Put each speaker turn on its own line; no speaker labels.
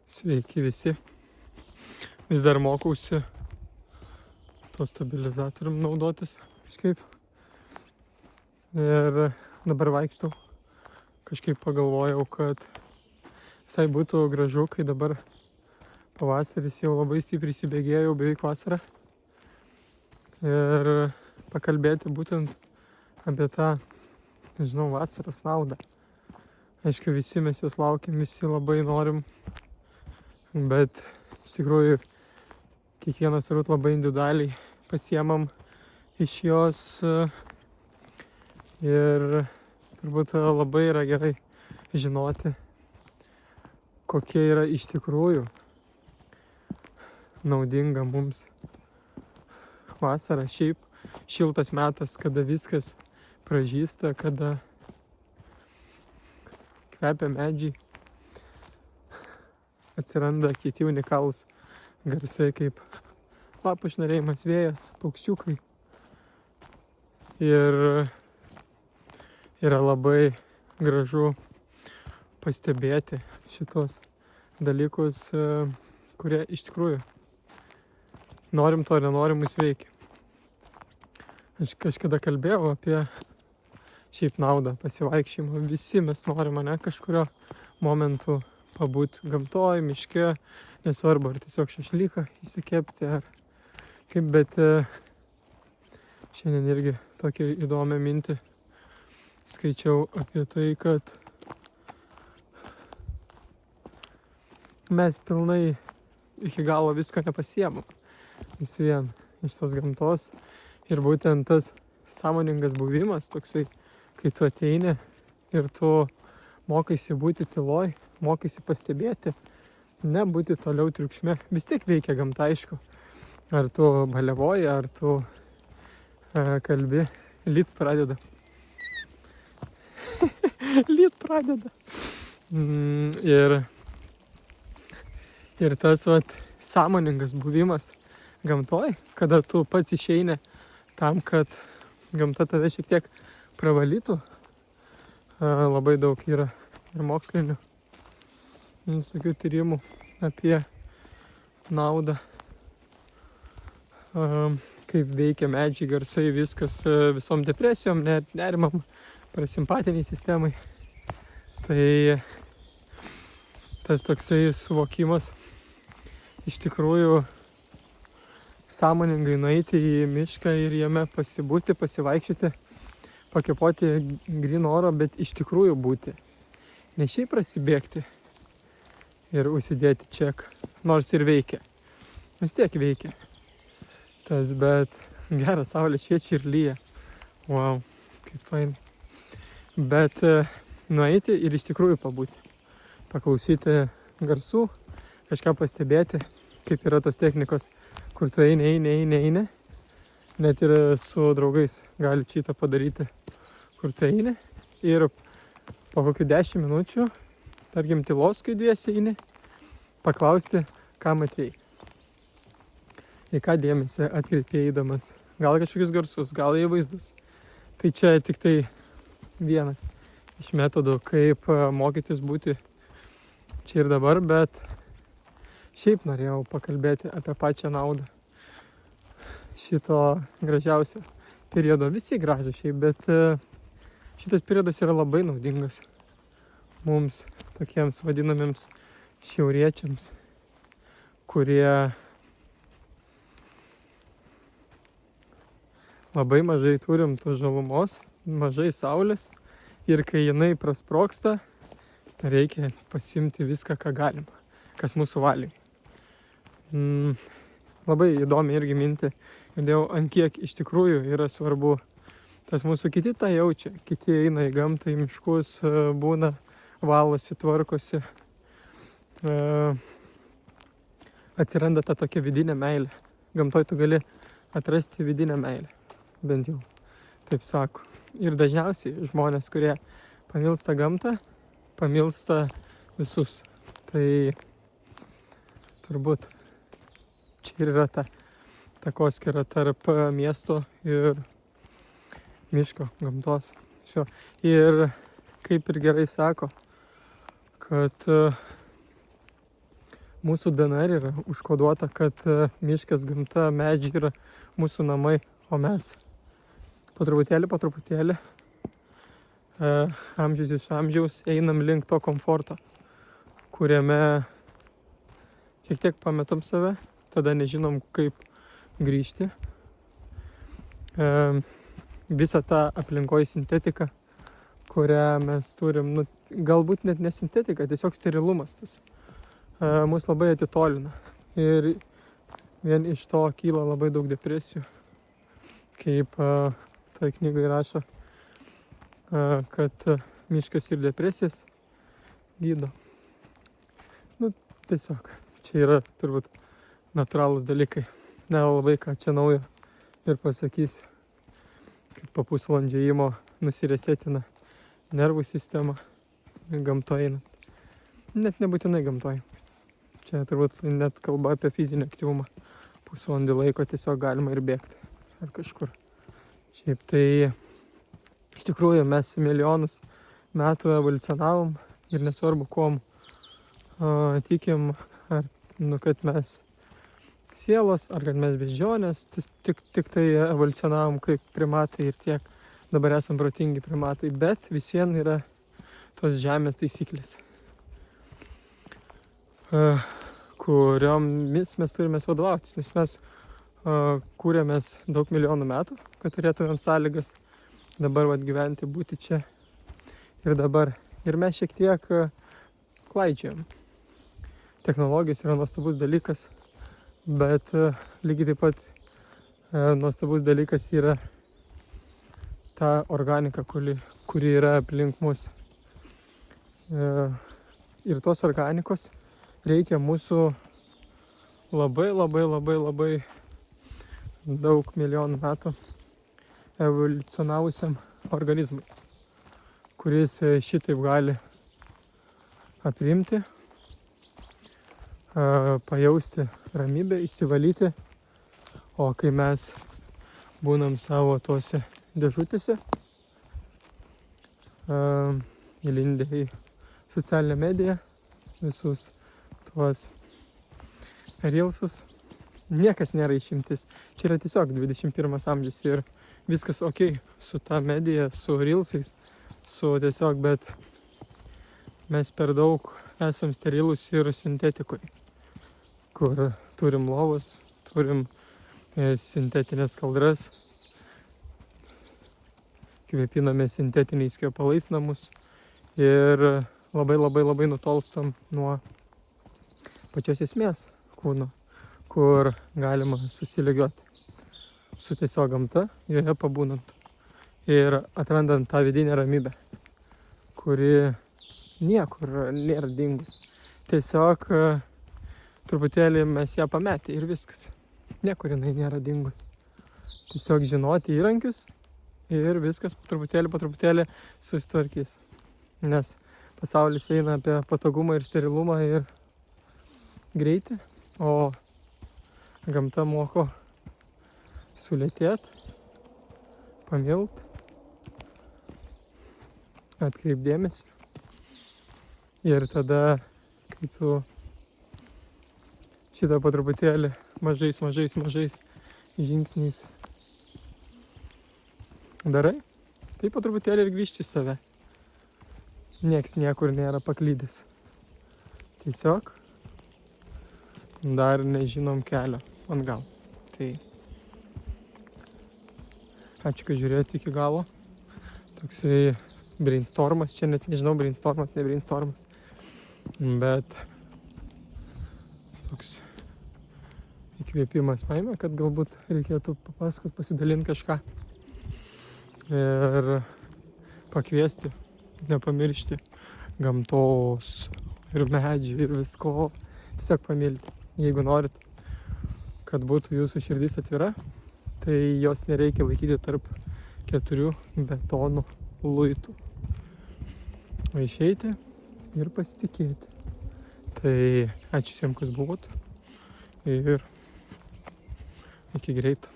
Sveiki visi. Vis dar mokausi to stabilizatorium naudotis kažkaip. Ir dabar vaikštau. Kažkaip pagalvojau, kad visai būtų gražu, kai dabar pavasaris jau labai stipriai įsibėgėjo, beveik vasara. Ir pakalbėti būtent apie tą, vasaros naudą. Aišku, visi mes jos laukiam, visi labai norim. Bet iš tikrųjų kiekvienas turbūt labai individualiai pasiemam iš jos ir turbūt labai yra gerai žinoti, kokia yra iš tikrųjų naudinga mums vasara. Šiaip šiltas metas, kada viskas pražysta, kada kvepia medžiai, atsiranda kiti unikalūs garsai kaip lapų šnarėjimas, vėjas, paukščiukai. Ir yra labai gražu pastebėti šitos dalykus, kurie iš tikrųjų norim to ar nenorim mus veikia. Aš kažkada kalbėjau apie šiaip naudą pasivaikščiojimo. Visi mes norim, kažkurio momentu pabūt gamtoj, miške, nesvarbu, ar tiesiog šašlyką įsikepti, ar kaip, bet šiandien irgi tokią įdomią mintį skaičiau apie tai, kad mes pilnai iki galo visko nepasiemam vis vien iš tos gamtos. Ir būtent tas sąmoningas buvimas toksai, kai tu ateini ir tu mokaisi būti tyloj, mokaisi pastebėti, nebūti toliau triukšme. Vis tiek veikia gamta, aišku. Ar tu baliavoji, ar tu kalbi, lyt pradeda. Lyt pradeda. Ir tas sąmoningas buvimas gamtoj, kada tu pats išeini tam, kad gamta tave šiek tiek pravalytų. Labai daug yra ir mokslinių visokių tyrimų apie naudą, kaip veikia medžiai, garsai, viskas visom depresijom, nerimam, parasimpatiniai sistemai. Tai tas toksai suvokimas iš tikrųjų sąmoningai nueiti į mišką ir jame pasibūti, pasivaikščioti, pakvėpuoti gryno oro, bet iš tikrųjų būti. Ne šiaip prasibėgti ir užsidėti ček, nors ir veikia. Vis tiek veikia. Tas, bet geras, saulė šviečia ir lyja. Wow, kaip fainai. Bet nueiti ir iš tikrųjų pabūti. Paklausyti garsų, kažką pastebėti, kaip yra tos technikos, kur tu eini. Net ir su draugais gali šitą padaryti, kur tu eini. Ir po kokių 10 minučių, tarkim, tylos, kai dviesi eini, paklausti, ką matėjai. Į ką dėmesį atkreipė eidamas. Gal kažkokius garsus, gal į vaizdus. Tai čia tik tai vienas iš metodų, kaip mokytis būti čia ir dabar, bet šiaip norėjau pakalbėti apie pačią naudą šito gražiausio periodo. Visi gražu šiaip, bet šitas periodas yra labai naudingas mums, tokiems vadinamiems šiauriečiams, kurie labai mažai turim tos žalumos, mažai saulės ir kai jinai prasprogsta, reikia pasimti viską, ką galima, kas mūsų valiai. Labai įdomi irgi mintį, girdėjau, ant kiek iš tikrųjų yra svarbu tas mūsų, kiti tą jaučia, kiti eina į gamtą, į miškus, būna, valosi, tvarkosi, atsiranda ta tokia vidinė meilė. Gamtoj tu gali atrasti vidinę meilę, bent jau taip sako. Ir dažniausiai žmonės, kurie pamilsta gamtą, pamilsta visus. Tai turbūt čia ir yra ta takoskyra tarp miesto ir miško, gamtos. Ir kaip ir gerai sako, kad mūsų DNR yra užkoduota, kad miškas, gamta, medžiai yra mūsų namai, o mes po truputėlį amžius iš amžiaus einam link to komforto, kuriame šiek tiek pametam save, tada nežinom kaip grįžti. Visą tą aplinkoje sintetiką, kurią mes turim, galbūt net ne sintetika, tiesiog sterilumas tas, mus labai atitolina. Ir vien iš to kyla labai daug depresijų. Kaip toj knygai rašo, kad miškas ir depresijas gydo. Tiesiog, čia yra turbūt natūralūs dalykai. Nelabai ką čia naujo ir pasakysiu. Kaip po pusvalandžio ėjimo nusiresetina nervų sistema gamtoje einant. Net nebūtinai gamtoje. Čia turbūt net kalba apie fizinį aktyvumą. Pusvalandį laiko tiesiog galima ir bėgti. Ar kažkur. Šiaip tai iš tikrųjų mes milijonus metų evoliucionavom ir nesvarbu kuom tikim, ar kad mes sielos, ar kad mes beždžionės, tik tai evoliucionavom kaip primatai ir tiek. Dabar esam protingi primatai, bet vis vien yra tos žemės taisyklės, kuriomis mes turime vadovautis, nes mes kūrėmės daug milijonų metų, kad turėtumėm sąlygas dabar gyventi, būti čia ir dabar. Ir mes šiek tiek klaidžiojam. Technologijos yra nuostabus dalykas, bet lygiai taip pat nuostabus dalykas yra ta organika, kuri yra aplink mus. Ir tos organikos reikia mūsų labai daug milijonų metų evoliucionavusiam organizmui, kuris šitaip gali aprimti, pajausti ramybę, įsivalyti, o kai mes būnam savo tose dėžutėse, įlindę į socialinę mediją, visus tuos reelsus, niekas nėra išimtis. Čia yra tiesiog 21 amžius ir viskas ok su ta medija, su reelsais, su tiesiog, bet mes per daug esam sterilūs ir sintetikoje, kur turim lovas, turim sintetinės kaldras, kvėpiname sintetiniais kvepalais namus ir labai nutolstam nuo pačios esmės kūno, kur galima susilygiuoti su tiesiog gamta, joje pabūnant ir atrandant tą vidinę ramybę, kuri niekur nėra dingus. Tiesiog truputėlį mes ją pametę ir viskas. Niekur jinai nėra dingus. Tiesiog žinoti įrankius ir viskas po truputėlį susitvarkys. Nes pasaulis eina apie patogumą ir sterilumą ir greitį, o gamta moko sulėtėt, pamilt, atkreip dėmesį. Ir tada, kai tu šitą po truputėlį mažais žingsniais darai, tai po truputėlį ir grįžti į save. Nieks niekur nėra paklydęs. Tiesiog dar nežinom kelio atgal. Tai ačiū, kad žiūrėjote iki galo. Toksai brainstormas, čia net nežinau, brainstormas, ne brainstormas. Bet toks įkvėpimas paėmė, kad galbūt reikėtų papasakot, pasidalinti kažką. Ir pakviesti, nepamiršti gamtos ir medžių ir visko. Tiesiog pamilti. Jeigu norit, kad būtų jūsų širdis atvira, tai jos nereikia laikyti tarp 4 betonų luitų. O išeiti ir pasitikėti. Tai ačiū visiems, kas buvot. Ir iki greito.